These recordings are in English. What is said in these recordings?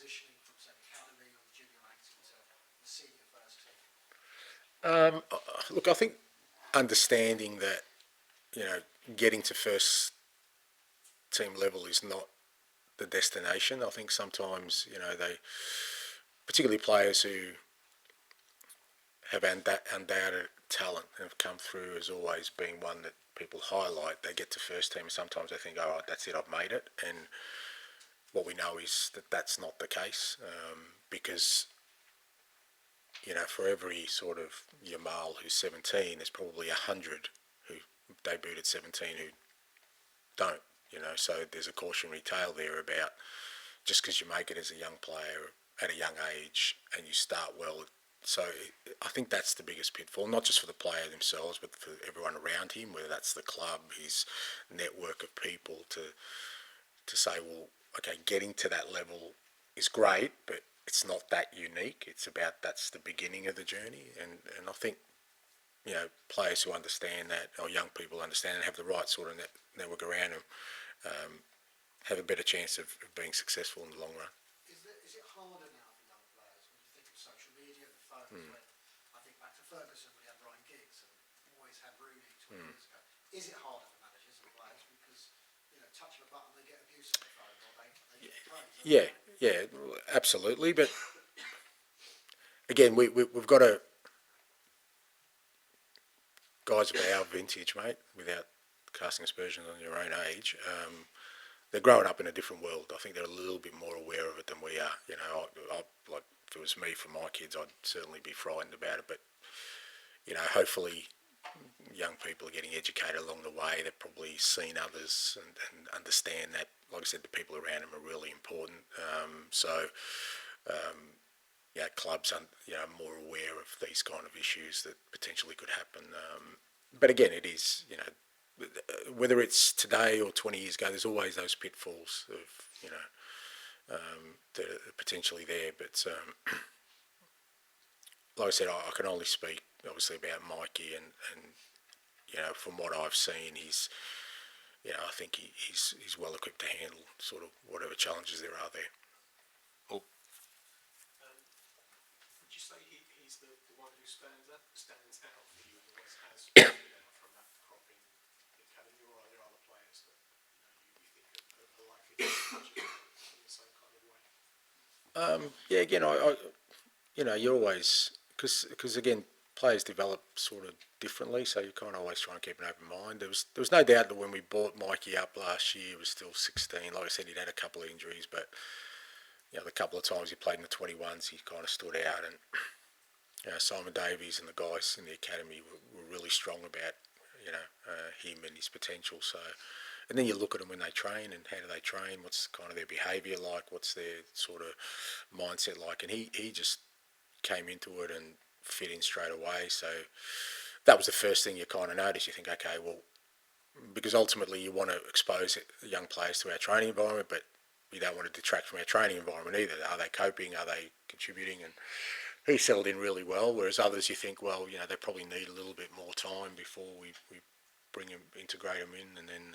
transitioning from, say, academy or the junior ranks into the senior first team? Look, I think understanding that, getting to first team level is not the destination. I think sometimes, they, particularly players who have undoubted talent and have come through as always being one that people highlight, they get to first team and sometimes they think, all right, that's it, I've made it. And what we know is that that's not the case, because, for every sort of Yamal who's 17, there's probably 100 who debuted at 17 who don't, so there's a cautionary tale there about just because you make it as a young player at a young age and you start well. So I think that's the biggest pitfall, not just for the player themselves, but for everyone around him, whether that's the club, his network of people, to say, well, okay, getting to that level is great, but it's not that unique. It's about that's the beginning of the journey, and I think players who understand that, or young people understand and have the right sort of network around them, have a better chance of being successful in the long run. Is it harder now for young players when you think of social media, the phones, when I think back to Ferguson when he had Ryan Giggs and always had Rooney 20 years ago. Is it harder for managers and players because, touch of a button they get abuse on the phone or they get praise? Yeah, absolutely. But again, we've got to, guys of our vintage, mate, without casting aspersions on your own age, they're growing up in a different world. I think they're a little bit more aware of it than we are. Like if it was me for my kids, I'd certainly be frightened about it. But hopefully, young people are getting educated along the way. They've probably seen others and understand that. Like I said, the people around them are really important. Clubs are more aware of these kind of issues that potentially could happen. But again, it is whether it's today or 20 years ago, there's always those pitfalls of that are potentially there. But like I said, I can only speak obviously about Mikey, and from what I've seen, I think he's well equipped to handle sort of whatever challenges there are there. Would you say he's the one who stands out for you and always has stood out from that crop in the academy, or are there other players that you think are likely to touch in the same kind of way? Again, you're always, because again, players develop sort of differently, so you kind of always try and keep an open mind. There was no doubt that when we brought Mikey up last year, he was still 16. Like I said, he'd had a couple of injuries, but the couple of times he played in the 21s, he kind of stood out. And Simon Davies and the guys in the academy were really strong about him and his potential. So, and then you look at them when they train, and how do they train? What's kind of their behaviour like? What's their sort of mindset like? And he just came into it and fit in straight away. So that was the first thing you kind of notice. You think, okay, well, because ultimately you want to expose young players to our training environment, but you don't want to detract from our training environment either. Are they coping? Are they contributing? And he settled in really well, whereas others you think, well, they probably need a little bit more time before we bring him, integrate him in, and then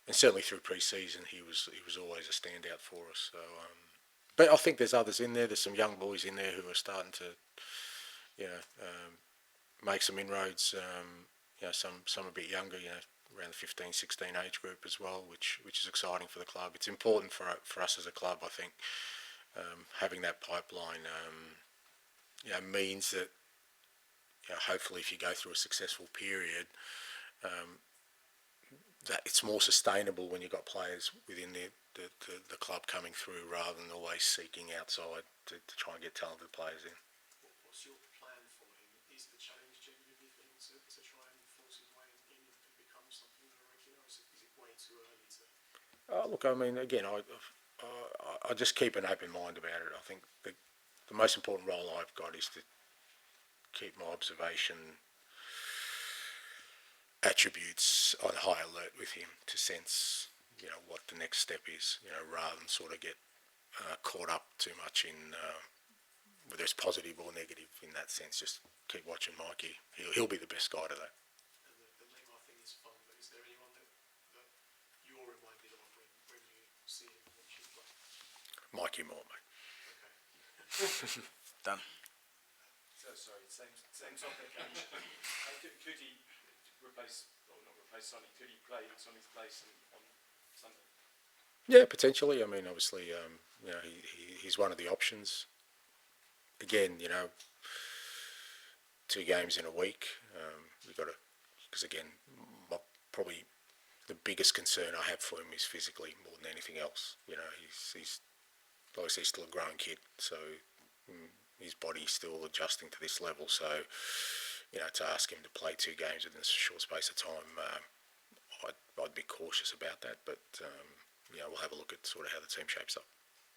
and certainly through pre-season he was always a standout for us. So, but I think there's others in there. There's some young boys in there who are starting to, make some inroads. Some a bit younger, around the 15, 16 age group as well, which is exciting for the club. It's important for us as a club, I think, having that pipeline. Means that hopefully if you go through a successful period, that it's more sustainable when you've got players within the club coming through rather than always seeking outside to try and get talented players in. What's your plan for him? Is the challenge genuinely for him to try and force his way in and become something of a regular, or is it way too early to... Look, I mean, again, I just keep an open mind about it. I think the most important role I've got is to keep my observation attributes on high alert with him to sense, what the next step is, rather than sort of get caught up too much in whether it's positive or negative in that sense. Just keep watching Mikey. He'll be the best guide of that. And the Neymar thing is fun, but is there anyone that you're reminded of when you see him watch him play? Mikey more, mate. Done. So sorry, same topic. Could he replace, or not replace Sonny? Could he play Sonny's place on Sunday? Yeah, potentially. I mean, obviously, you know, he's one of the options. Again, you know, 2 games in a week. We've got to, because again, probably the biggest concern I have for him is physically more than anything else. You know, he's obviously still a growing kid, so his body's still adjusting to this level. So, you know, to ask him to play 2 games within a short space of time, I'd be cautious about that. But you know, we'll have a look at sort of how the team shapes up.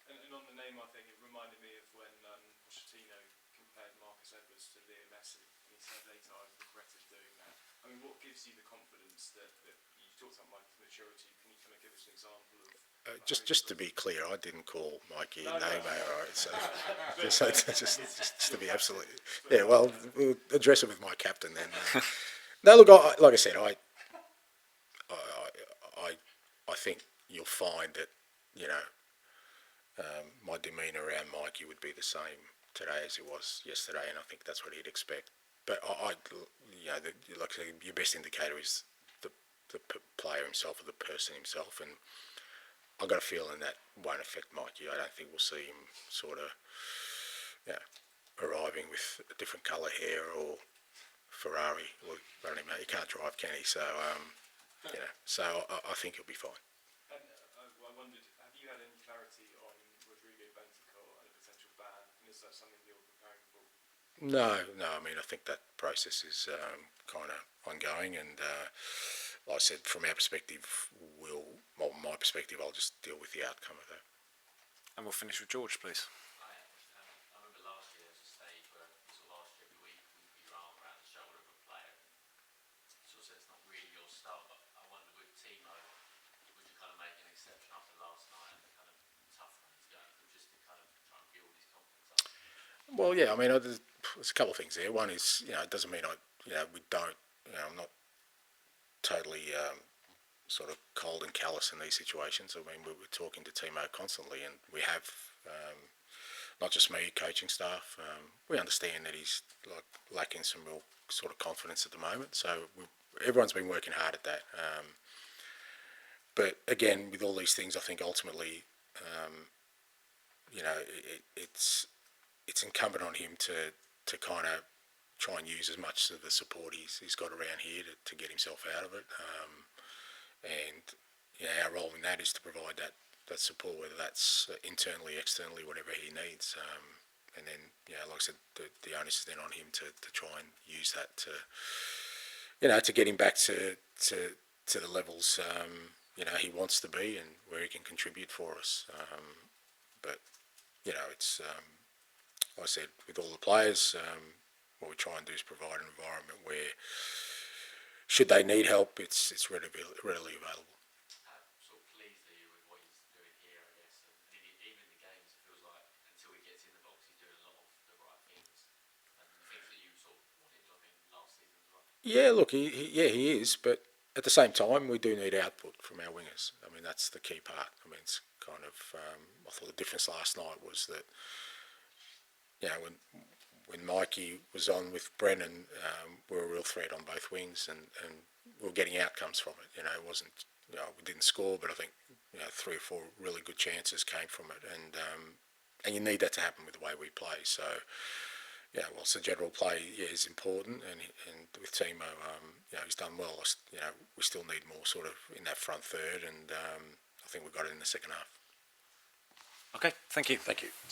And on the Neymar thing, it reminded me of when Pochettino compared Marcus Edwards to Leo Messi, and he said later, "I've regretted doing that." I mean, what gives you the confidence that you talked about Mike's maturity? Can you kind of give us an example of? Just to be clear, I didn't call Mikey No, Neymar, no. right? So, just to be absolutely, yeah. Well, we'll address it with my captain then. No, look, like I said, I think you'll find that, you know, my demeanour around Mikey would be the same today as it was yesterday, and I think that's what he'd expect. But you know, like I said, your best indicator is the player himself or the person himself, and I've got a feeling that won't affect Mikey. I don't think we'll see him sort of, you know, arriving with a different colour hair or Ferrari. Well, I don't know, he can't drive, can he? So, you know, so I think he'll be fine. And I wondered, have you had any clarity on Rodrigo Bentancur and a potential ban? And is that something you're preparing for? No. I mean, I think that process is kind of ongoing, and like I said, from our perspective, my perspective, I'll just deal with the outcome of that. And we'll finish with George, please. I remember last year there was a stage where you sort of asked you every week, we put your arm around the shoulder of a player and sort of said it's not really your style, but I wonder with Timo, would you kind of make an exception after last night and the kind of tough run he's going through just to kind of try and build his confidence up? Well, yeah, I mean, there's a couple of things there. One is, you know, it doesn't mean we don't, you know, I'm not totally sort of cold and callous in these situations. I mean, we're talking to Timo constantly, and we have, not just me, coaching staff. We understand that he's like lacking some real sort of confidence at the moment. So everyone's been working hard at that. But again, with all these things, I think ultimately, you know, it's incumbent on him to kind of try and use as much of the support he's got around here to get himself out of it. And you know, our role in that is to provide that support, whether that's internally, externally, whatever he needs. And then, you know, like I said, the onus is then on him to try and use that to, you know, to get him back to the levels, you know, he wants to be and where he can contribute for us. But, you know, it's, like I said, with all the players, what we try and do is provide an environment where, should they need help, it's readily available. How sort of pleased are you with what he's doing here, I guess? And even in the games, it feels like until he gets in the box, he's doing a lot of the right things and the things that you sort of wanted of him last season as well. Yeah, look, he is, but at the same time, we do need output from our wingers. I mean, that's the key part. I mean, it's kind of, I thought the difference last night was that, you know, when Mikey was on with Brennan, we were a real threat on both wings, and we were getting outcomes from it. You know, it wasn't, you know, we didn't score, but I think, you know, 3 or 4 really good chances came from it, and you need that to happen with the way we play. So, yeah, whilst the general play is important, and with Timo, you know, he's done well. You know, we still need more sort of in that front third, and I think we got it in the second half. Okay, thank you. Thank you.